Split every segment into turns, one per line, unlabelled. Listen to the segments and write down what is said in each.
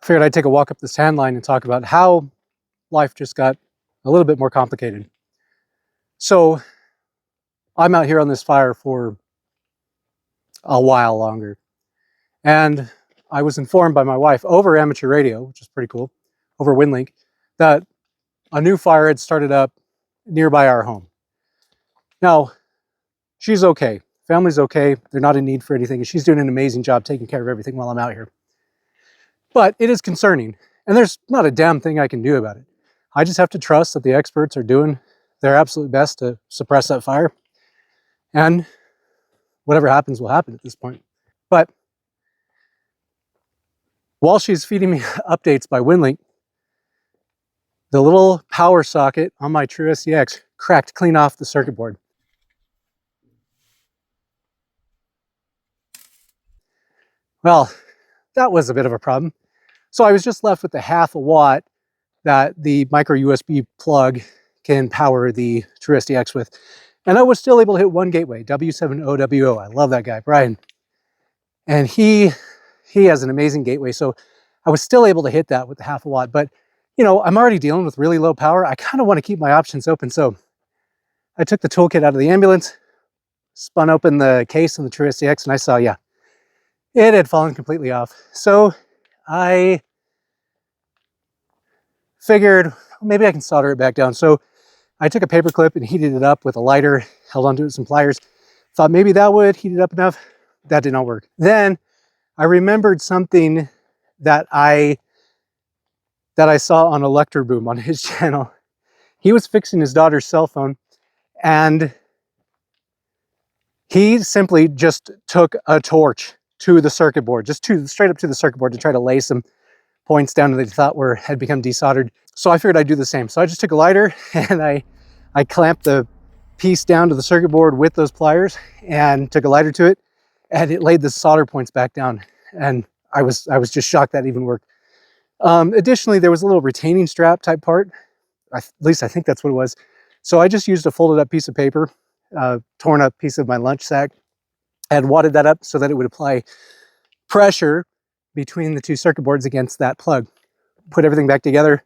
Figured I'd take a walk up the sand line and talk about how life just got a little bit more complicated. So I'm out here on this fire for a while longer. And I was informed by my wife over amateur radio, which is pretty cool, over WinLink, that a new fire had started up nearby our home. Now, she's okay. Family's okay. They're not in need for anything. And she's doing an amazing job taking care of everything while I'm out here. But it is concerning. And there's not a damn thing I can do about it. I just have to trust that the experts are doing their absolute best to suppress that fire. And whatever happens will happen at this point. But while she's feeding me updates by WinLink, the little power socket on my true uSDX cracked clean off the circuit board. Well, that was a bit of a problem. So I was just left with the half a watt that the micro USB plug can power the true uSDX with. And I was still able to hit one gateway, W7OWO. I love that guy, Brian. And he has an amazing gateway. So I was still able to hit that with the half a watt. But, you know, I'm already dealing with really low power. I kind of want to keep my options open. So I took the toolkit out of the ambulance, spun open the case on the true uSDX, and I saw, yeah, it had fallen completely off. So I figured maybe I can solder it back down. So I took a paper clip and heated it up with a lighter, held onto it with some pliers. Thought maybe that would heat it up enough. That did not work. Then I remembered something that I saw on Electro Boom on his channel. He was fixing his daughter's cell phone, and he simply just took a torch to the circuit board, just straight up to the circuit board to try to lay some points down that he thought had become desoldered. So I figured I'd do the same. So I just took a lighter and I clamped the piece down to the circuit board with those pliers and took a lighter to it, and it laid the solder points back down. And I was just shocked that even worked. Additionally, there was a little retaining strap type part. At least I think that's what it was. So I just used a folded up piece of paper, torn up piece of my lunch sack, and wadded that up so that it would apply pressure between the two circuit boards against that plug. Put everything back together,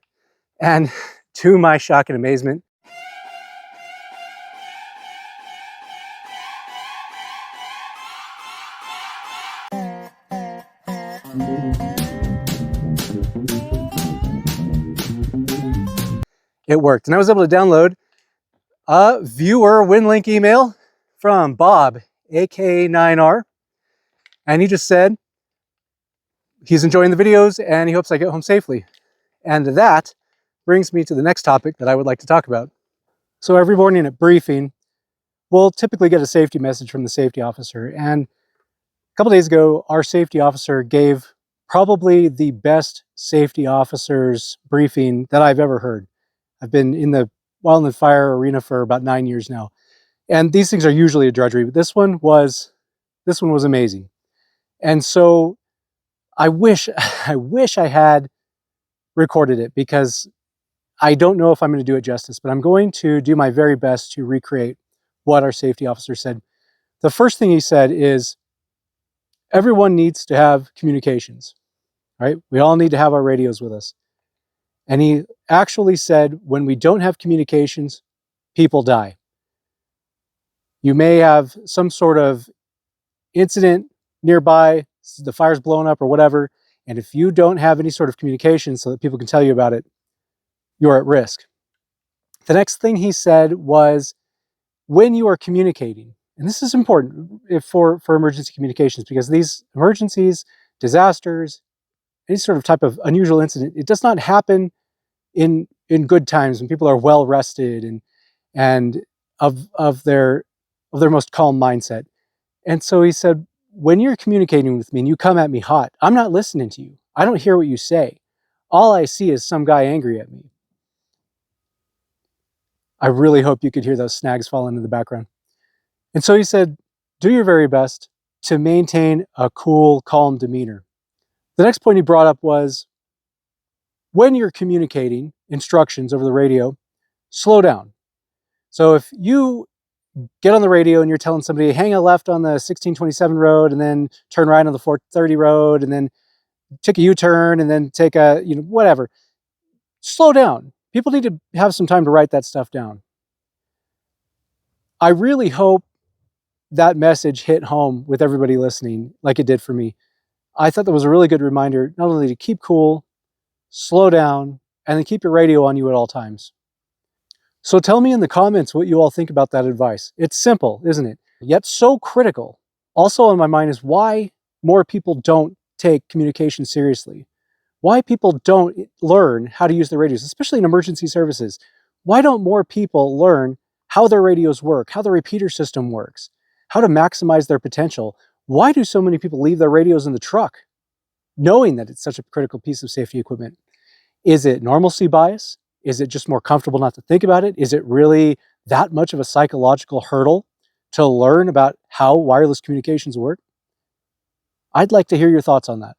and to my shock and amazement, it worked. And I was able to download a viewer WinLink email from Bob, AK9R. And he just said he's enjoying the videos and he hopes I get home safely. And that brings me to the next topic that I would like to talk about. So every morning at briefing, we'll typically get a safety message from the safety officer. And a couple days ago, our safety officer gave probably the best safety officer's briefing that I've ever heard. I've been in the wildland fire arena for about 9 years now. And these things are usually a drudgery, but this one was amazing. And so I wish I had recorded it, because I don't know if I'm going to do it justice, but I'm going to do my very best to recreate what our safety officer said. The first thing he said is, everyone needs to have communications, right? We all need to have our radios with us. And he actually said, when we don't have communications, people die. You may have some sort of incident nearby, the fire's blown up or whatever, and if you don't have any sort of communication so that people can tell you about it, you're at risk. The next thing he said was, when you are communicating, and this is important for emergency communications, because these emergencies, disasters, any sort of type of unusual incident, it does not happen in good times when people are well rested and of their most calm mindset. And so he said, when you're communicating with me and you come at me hot, I'm not listening to you. I don't hear what you say. All I see is some guy angry at me. I really hope you could hear those snags falling in the background. And so he said, do your very best to maintain a cool, calm demeanor. The next point he brought up was, when you're communicating instructions over the radio, slow down. So if you get on the radio and you're telling somebody, hang a left on the 1627 road and then turn right on the 430 road and then take a U-turn and then take a, whatever. Slow down. People need to have some time to write that stuff down. I really hope that message hit home with everybody listening like it did for me. I thought that was a really good reminder, not only to keep cool, slow down, and then keep your radio on you at all times. So tell me in the comments what you all think about that advice. It's simple, isn't it? Yet so critical. Also on my mind is why more people don't take communication seriously. Why people don't learn how to use their radios, especially in emergency services. Why don't more people learn how their radios work, how the repeater system works, how to maximize their potential? Why do so many people leave their radios in the truck, knowing that it's such a critical piece of safety equipment? Is it normalcy bias? Is it just more comfortable not to think about it? Is it really that much of a psychological hurdle to learn about how wireless communications work? I'd like to hear your thoughts on that.